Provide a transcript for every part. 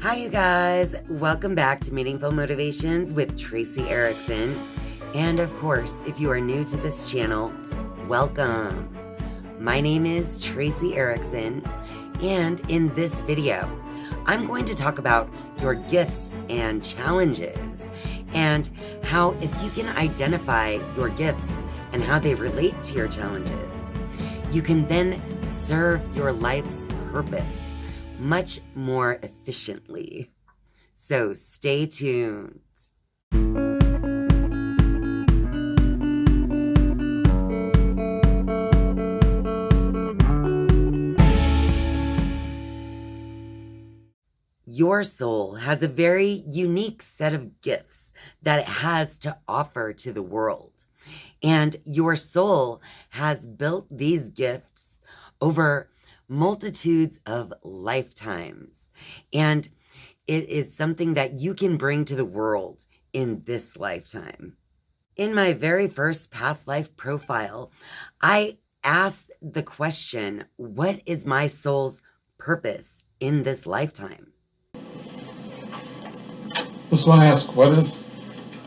Hi, you guys. Welcome back to Meaningful Motivations with Tracy Erickson. And of course, if you are new to this channel, welcome. My name is Tracy Erickson, and in this video, I'm going to talk about your gifts and challenges and how, if you can identify your gifts and how they relate to your challenges, you can then serve your life's purpose much more efficiently. So stay tuned. Your soul has a very unique set of gifts that it has to offer to the world. And your soul has built these gifts over multitudes of lifetimes. And it is something that you can bring to the world in this lifetime. In my very first past life profile, I asked the question, what is my soul's purpose in this lifetime? Just want to ask, what is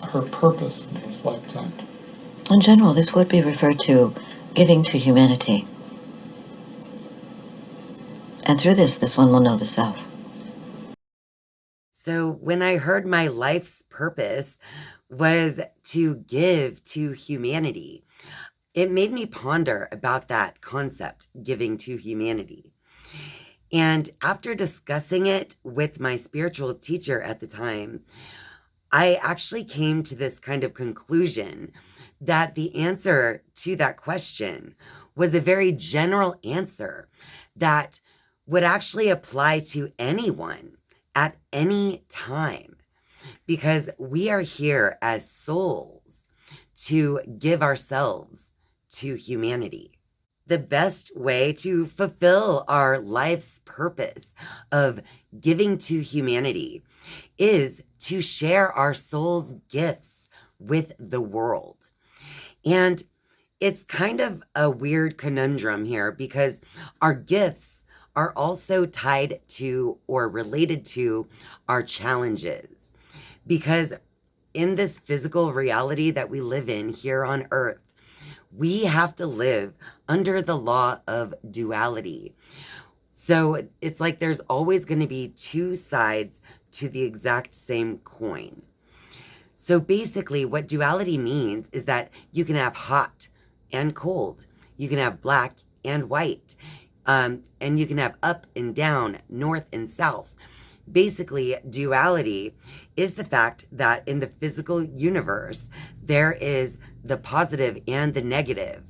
her purpose in this lifetime? In general, this would be referred to giving to humanity. And through this one will know the self. So when I heard my life's purpose was to give to humanity, it made me ponder about that concept, giving to humanity. And after discussing it with my spiritual teacher at the time, I actually came to this kind of conclusion that the answer to that question was a very general answer that would actually apply to anyone at any time, because we are here as souls to give ourselves to humanity. The best way to fulfill our life's purpose of giving to humanity is to share our soul's gifts with the world. And it's kind of a weird conundrum here, because our gifts are also tied to or related to our challenges. Because in this physical reality that we live in here on Earth, we have to live under the law of duality. So it's like there's always going to be two sides to the exact same coin. So basically what duality means is that you can have hot and cold. You can have black and white. And you can have up and down, north and south. Basically, duality is the fact that in the physical universe, there is the positive and the negative.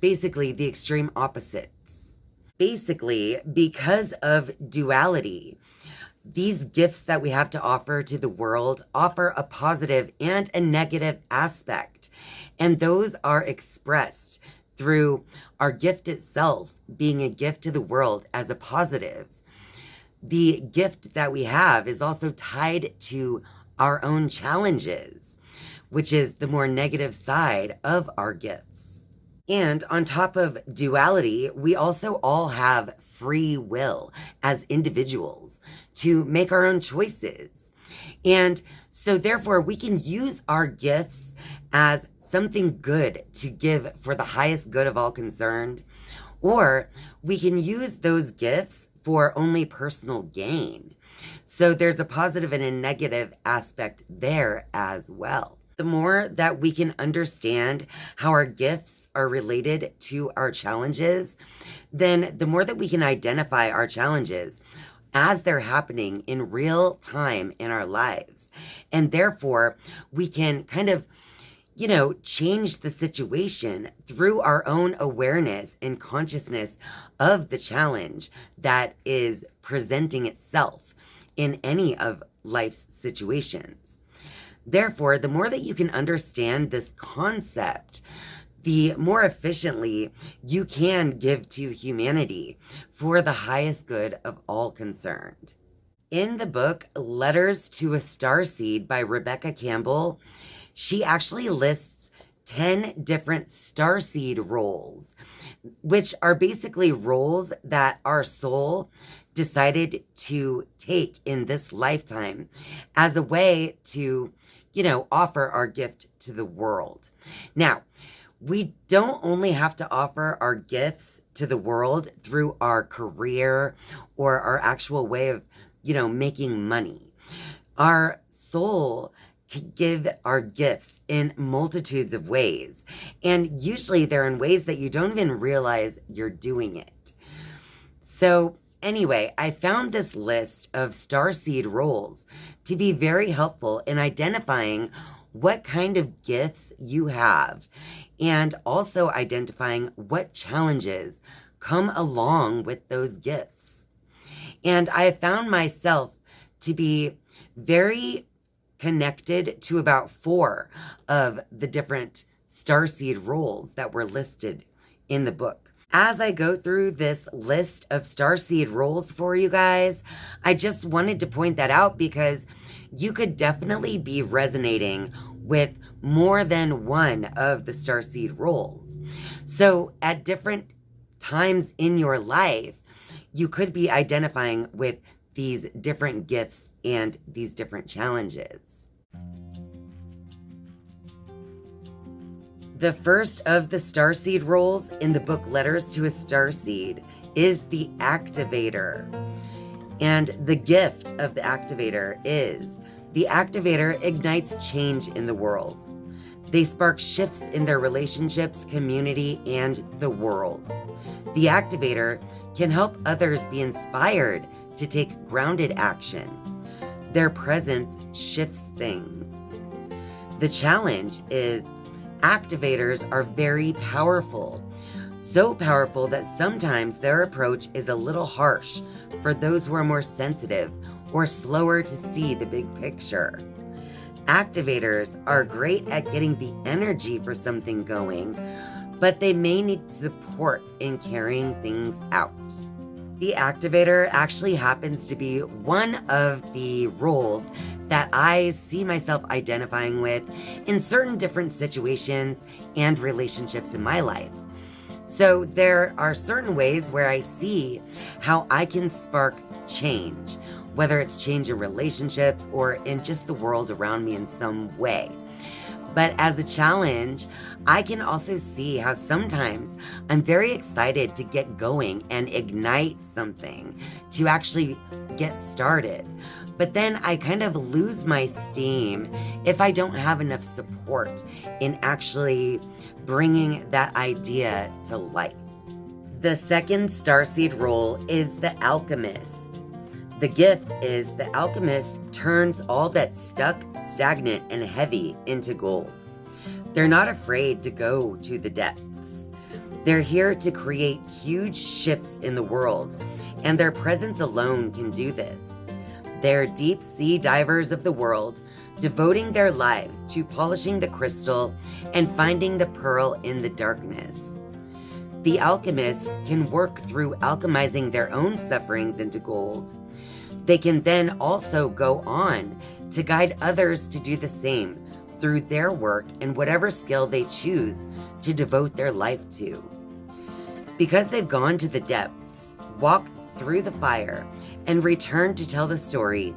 Basically, the extreme opposites. Basically, because of duality, these gifts that we have to offer to the world offer a positive and a negative aspect. And those are expressed through our gift itself being a gift to the world as a positive. The gift that we have is also tied to our own challenges, which is the more negative side of our gifts. And on top of duality, we also all have free will as individuals to make our own choices. And so therefore we can use our gifts as something good to give for the highest good of all concerned, or we can use those gifts for only personal gain. So there's a positive and a negative aspect there as well. The more that we can understand how our gifts are related to our challenges, then the more that we can identify our challenges as they're happening in real time in our lives. And therefore, we can kind of change the situation through our own awareness and consciousness of the challenge that is presenting itself in any of life's situations. Therefore, the more that you can understand this concept, the more efficiently you can give to humanity for the highest good of all concerned. In the book Letters to a Starseed by Rebecca Campbell, she actually lists 10 different starseed roles, which are basically roles that our soul decided to take in this lifetime as a way to, offer our gift to the world. Now, we don't only have to offer our gifts to the world through our career or our actual way of, making money. Our soul can give our gifts in multitudes of ways. And usually they're in ways that you don't even realize you're doing it. So anyway, I found this list of Starseed roles to be very helpful in identifying what kind of gifts you have and also identifying what challenges come along with those gifts. And I found myself to be very connected to about 4 of the different Starseed roles that were listed in the book. As I go through this list of Starseed roles for you guys, I just wanted to point that out because you could definitely be resonating with more than one of the Starseed roles. So at different times in your life, you could be identifying with these different gifts and these different challenges. The first of the Starseed roles in the book Letters to a Starseed is the Activator. And the gift of the Activator is the Activator ignites change in the world. They spark shifts in their relationships, community, and the world. The Activator can help others be inspired to take grounded action. Their presence shifts things. The challenge is Activators are very powerful. So powerful that sometimes their approach is a little harsh for those who are more sensitive or slower to see the big picture. Activators are great at getting the energy for something going, but they may need support in carrying things out. The Activator actually happens to be one of the roles that I see myself identifying with in certain different situations and relationships in my life. So there are certain ways where I see how I can spark change, whether it's change in relationships or in just the world around me in some way. But as a challenge, I can also see how sometimes I'm very excited to get going and ignite something, to actually get started. But then I kind of lose my steam if I don't have enough support in actually bringing that idea to life. The second Starseed role is the Alchemist. The gift is the Alchemist turns all that's stuck, stagnant, and heavy into gold. They're not afraid to go to the depths. They're here to create huge shifts in the world, and their presence alone can do this. They're deep sea divers of the world, devoting their lives to polishing the crystal and finding the pearl in the darkness. The Alchemist can work through alchemizing their own sufferings into gold. They can then also go on to guide others to do the same through their work and whatever skill they choose to devote their life to. Because they've gone to the depths, walked through the fire, and returned to tell the story,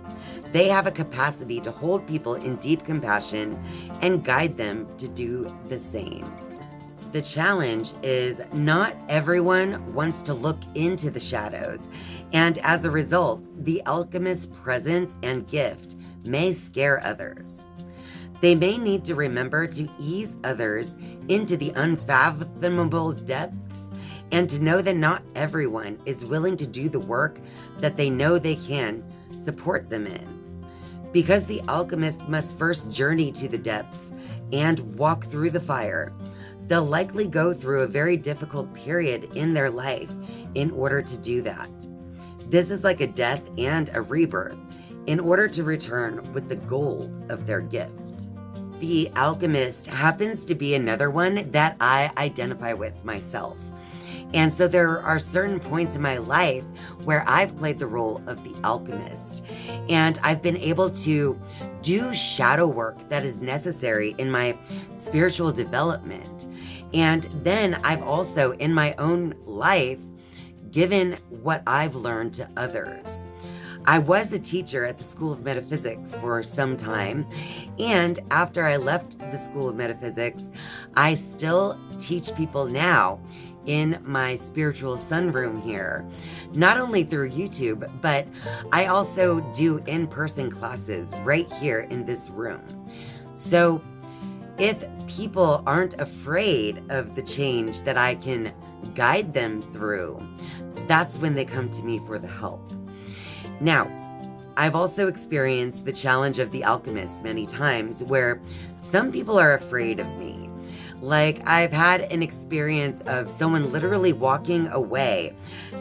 they have a capacity to hold people in deep compassion and guide them to do the same. The challenge is not everyone wants to look into the shadows, and as a result, the Alchemist's presence and gift may scare others. They may need to remember to ease others into the unfathomable depths and to know that not everyone is willing to do the work that they know they can support them in. Because the Alchemist must first journey to the depths and walk through the fire, they'll likely go through a very difficult period in their life in order to do that. This is like a death and a rebirth in order to return with the gold of their gift. The Alchemist happens to be another one that I identify with myself. And so there are certain points in my life where I've played the role of the Alchemist. And I've been able to do shadow work that is necessary in my spiritual development. And then I've also, in my own life, given what I've learned to others. I was a teacher at the School of Metaphysics for some time, and after I left the School of Metaphysics, I still teach people now in my spiritual sunroom here, not only through YouTube, but I also do in-person classes right here in this room. So if people aren't afraid of the change that I can guide them through, that's when they come to me for the help. Now, I've also experienced the challenge of the Alchemist many times where some people are afraid of me. Like, I've had an experience of someone literally walking away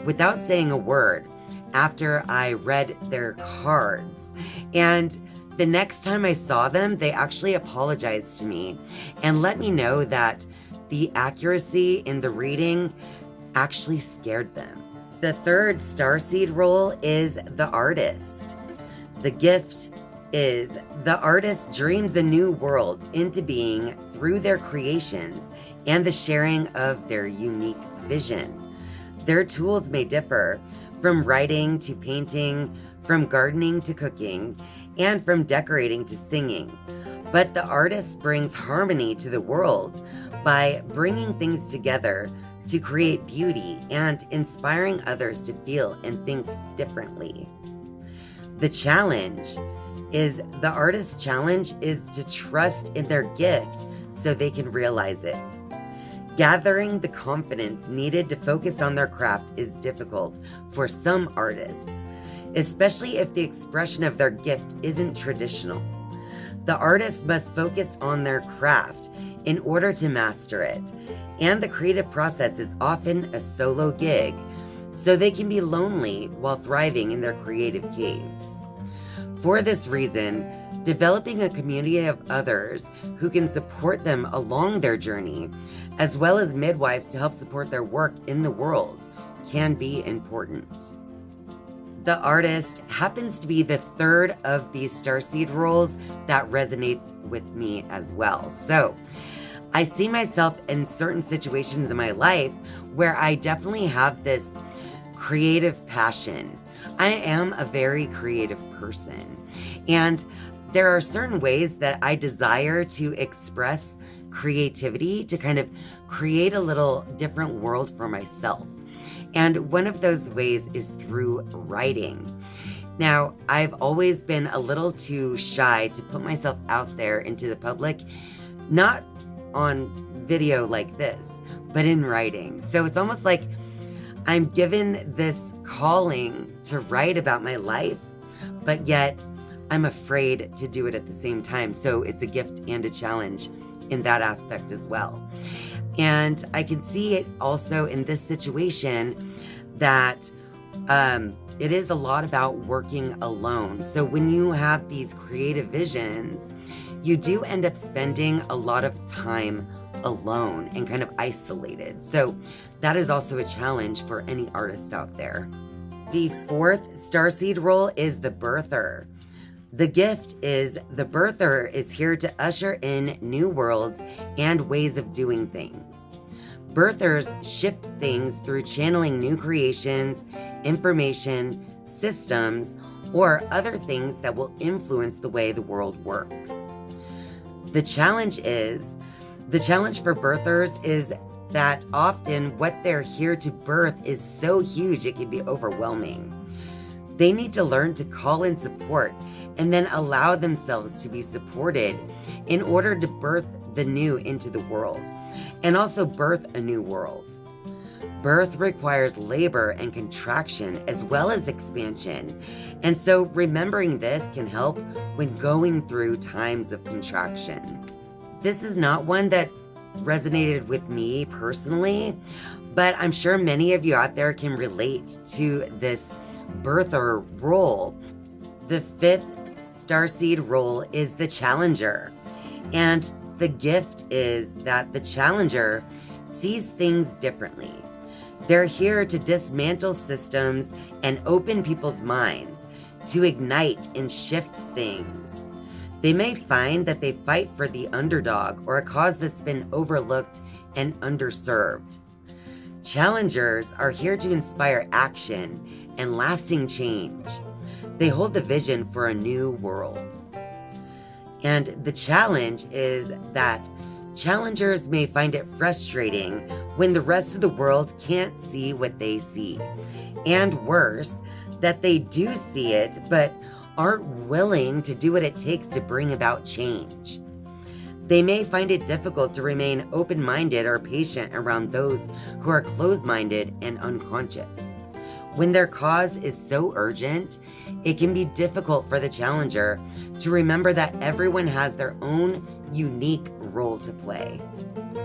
without saying a word after I read their cards. And the next time I saw them, they actually apologized to me and let me know that the accuracy in the reading actually scared them. The third Starseed role is the artist. The gift is the artist dreams a new world into being through their creations and the sharing of their unique vision. Their tools may differ, from writing to painting, from gardening to cooking, and from decorating to singing. But the artist brings harmony to the world by bringing things together to create beauty and inspiring others to feel and think differently. The challenge is the artist's challenge is to trust in their gift so they can realize it. Gathering the confidence needed to focus on their craft is difficult for some artists, especially if the expression of their gift isn't traditional. The artist must focus on their craft in order to master it, and the creative process is often a solo gig, so they can be lonely while thriving in their creative caves. For this reason, developing a community of others who can support them along their journey, as well as midwives to help support their work in the world, can be important. The artist happens to be the third of these Starseed roles that resonates with me as well. So I see myself in certain situations in my life where I definitely have this creative passion. I am a very creative person, and there are certain ways that I desire to express creativity to kind of create a little different world for myself. And one of those ways is through writing. Now, I've always been a little too shy to put myself out there into the public, not on video like this, but in writing. So it's almost like I'm given this calling to write about my life, but yet I'm afraid to do it at the same time. So it's a gift and a challenge in that aspect as well. And I can see it also in this situation that it is a lot about working alone. So when you have these creative visions, you do end up spending a lot of time alone and kind of isolated. So that is also a challenge for any artist out there. The fourth Starseed role is the birther. The gift is the birther is here to usher in new worlds and ways of doing things. Birthers shift things through channeling new creations, information, systems, or other things that will influence the way the world works. The challenge for birthers is that often what they're here to birth is so huge it can be overwhelming. They need to learn to call in support and then allow themselves to be supported in order to birth the new into the world, and also birth a new world. Birth requires labor and contraction as well as expansion, and so remembering this can help when going through times of contraction. This is not one that resonated with me personally, but I'm sure many of you out there can relate to this birther role. The fifth Starseed role is the challenger, and the gift is that the challenger sees things differently. They're here to dismantle systems and open people's minds, to ignite and shift things. They may find that they fight for the underdog or a cause that's been overlooked and underserved. Challengers are here to inspire action and lasting change. They hold the vision for a new world. And the challenge is that challengers may find it frustrating when the rest of the world can't see what they see. And worse, that they do see it, but aren't willing to do what it takes to bring about change. They may find it difficult to remain open-minded or patient around those who are closed-minded and unconscious. When their cause is so urgent, it can be difficult for the challenger to remember that everyone has their own unique role to play.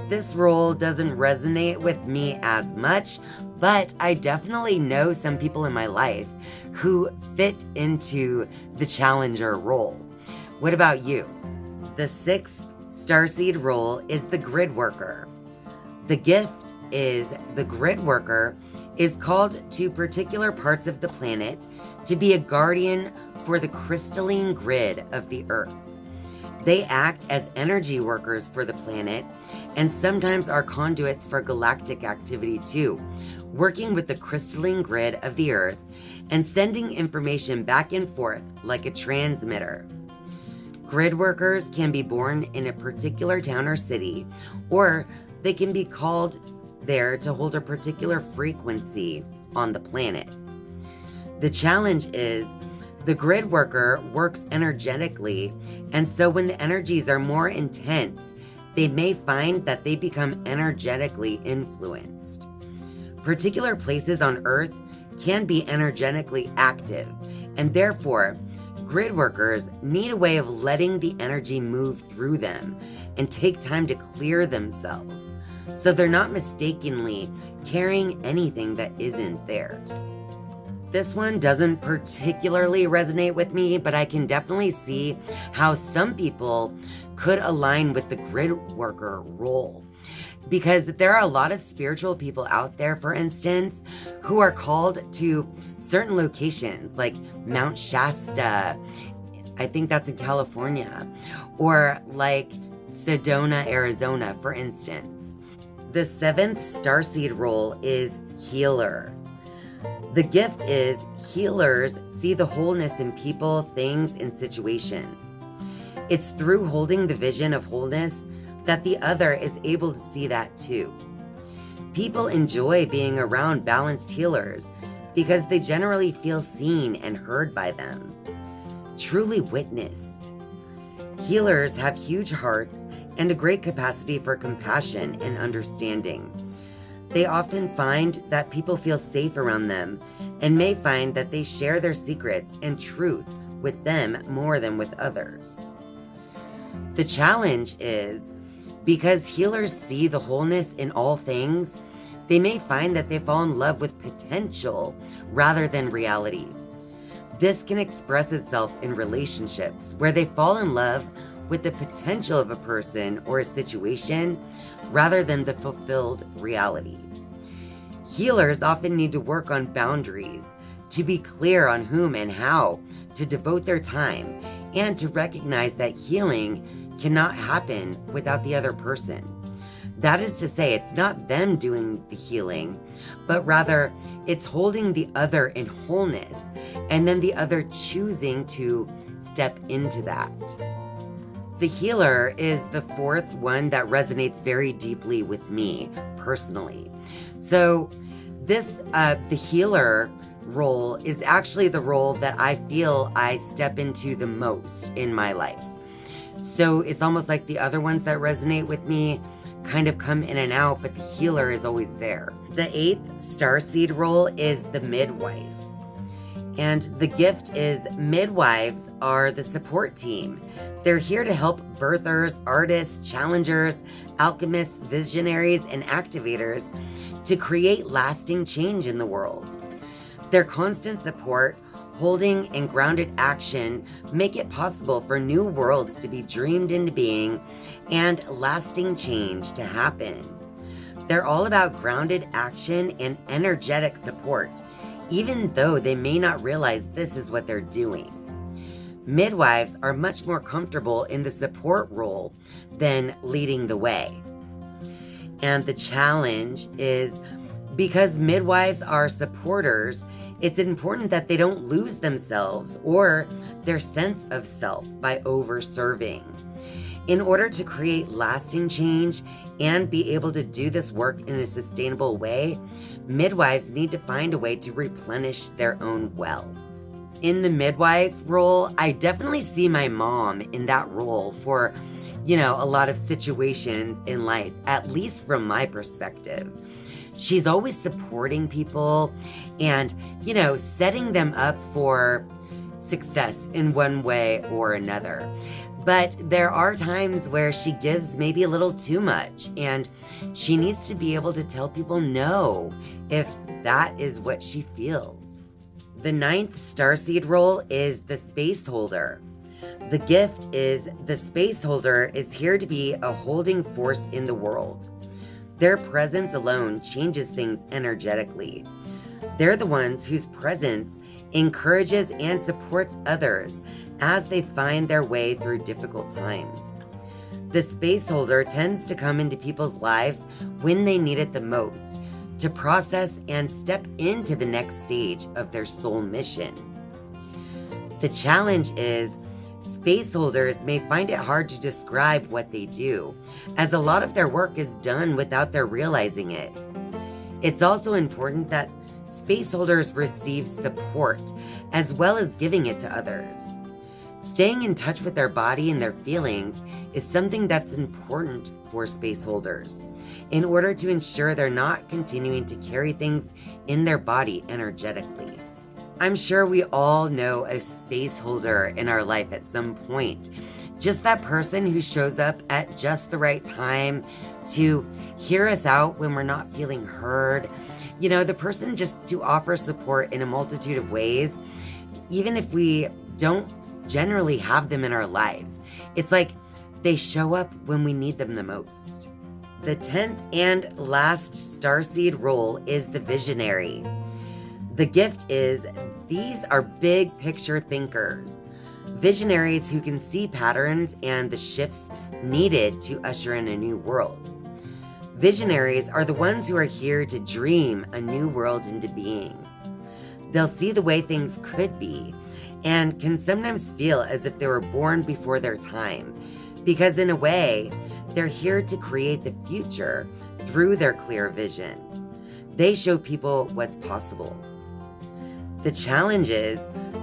This role doesn't resonate with me as much, but I definitely know some people in my life who fit into the challenger role. What about you? The sixth Starseed role is the grid worker. The gift is the grid worker is called to particular parts of the planet to be a guardian for the crystalline grid of the Earth. They act as energy workers for the planet and sometimes are conduits for galactic activity too, working with the crystalline grid of the Earth and sending information back and forth like a transmitter. Grid workers can be born in a particular town or city, or they can be called there to hold a particular frequency on the planet. The challenge is the grid worker works energetically, and so when the energies are more intense, they may find that they become energetically influenced. Particular places on Earth can be energetically active, and therefore, grid workers need a way of letting the energy move through them and take time to clear themselves, so they're not mistakenly carrying anything that isn't theirs. This one doesn't particularly resonate with me, but I can definitely see how some people could align with the grid worker role. Because there are a lot of spiritual people out there, for instance, who are called to certain locations like Mount Shasta, I think that's in California, or like Sedona, Arizona, for instance. The seventh Starseed role is healer. The gift is healers see the wholeness in people, things, and situations. It's through holding the vision of wholeness that the other is able to see that too. People enjoy being around balanced healers because they generally feel seen and heard by them, truly witnessed. Healers have huge hearts and a great capacity for compassion and understanding. They often find that people feel safe around them and may find that they share their secrets and truth with them more than with others. The challenge is, because healers see the wholeness in all things, they may find that they fall in love with potential rather than reality. This can express itself in relationships where they fall in love with the potential of a person or a situation rather than the fulfilled reality. Healers often need to work on boundaries, to be clear on whom and how to devote their time, and to recognize that healing cannot happen without the other person. That is to say, it's not them doing the healing, but rather it's holding the other in wholeness and then the other choosing to step into that. The healer is the fourth one that resonates very deeply with me personally. So the healer role is actually the role that I feel I step into the most in my life. So it's almost like the other ones that resonate with me kind of come in and out, but the healer is always there. The eighth Starseed role is the midwife. And the gift is midwives are the support team. They're here to help birthers, artists, challengers, alchemists, visionaries, and activators to create lasting change in the world. Their constant support, holding, and grounded action make it possible for new worlds to be dreamed into being and lasting change to happen. They're all about grounded action and energetic support, even though they may not realize this is what they're doing. Midwives are much more comfortable in the support role than leading the way. And the challenge is Because midwives are supporters, it's important that they don't lose themselves or their sense of self by over-serving. In order to create lasting change and be able to do this work in a sustainable way, midwives need to find a way to replenish their own well. In the midwife role, I definitely see my mom in that role for, a lot of situations in life, at least from my perspective. She's always supporting people and, setting them up for success in one way or another. But there are times where she gives maybe a little too much, and she needs to be able to tell people no if that is what she feels. The 9th Starseed role is the space holder. The gift is the space holder is here to be a holding force in the world. Their presence alone changes things energetically. They're the ones whose presence encourages and supports others as they find their way through difficult times. The space holder tends to come into people's lives when they need it the most, to process and step into the next stage of their soul mission. The challenge is, space holders may find it hard to describe what they do, as a lot of their work is done without their realizing it. It's also important that space holders receive support, as well as giving it to others. Staying in touch with their body and their feelings is something that's important for space holders, in order to ensure they're not continuing to carry things in their body energetically. I'm sure we all know a space holder in our life at some point. Just that person who shows up at just the right time to hear us out when we're not feeling heard. The person just to offer support in a multitude of ways, even if we don't generally have them in our lives. It's like they show up when we need them the most. The 10th and last Starseed role is the visionary. The gift is, these are big picture thinkers, visionaries who can see patterns and the shifts needed to usher in a new world. Visionaries are the ones who are here to dream a new world into being. They'll see the way things could be and can sometimes feel as if they were born before their time, because in a way, they're here to create the future through their clear vision. They show people what's possible. The challenge is,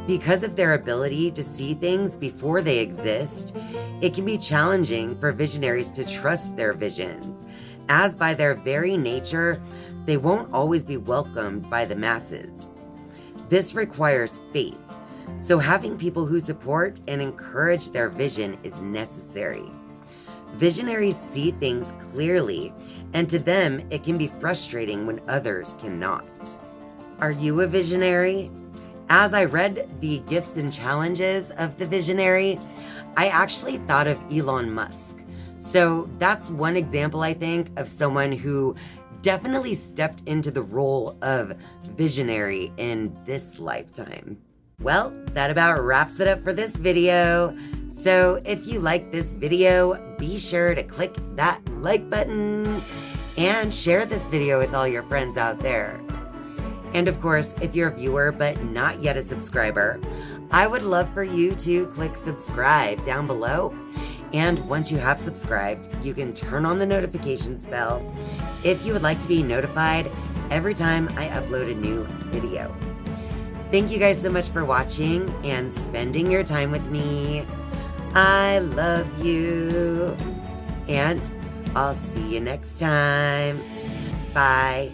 because of their ability to see things before they exist, it can be challenging for visionaries to trust their visions, as by their very nature, they won't always be welcomed by the masses. This requires faith, so having people who support and encourage their vision is necessary. Visionaries see things clearly, and to them, it can be frustrating when others cannot. Are you a visionary? As I read the gifts and challenges of the visionary, I actually thought of Elon Musk. So that's one example, I think, of someone who definitely stepped into the role of visionary in this lifetime. Well, that about wraps it up for this video. So if you like this video, be sure to click that like button and share this video with all your friends out there. And of course, if you're a viewer but not yet a subscriber, I would love for you to click subscribe down below. And once you have subscribed, you can turn on the notifications bell if you would like to be notified every time I upload a new video. Thank you guys so much for watching and spending your time with me. I love you. And I'll see you next time. Bye.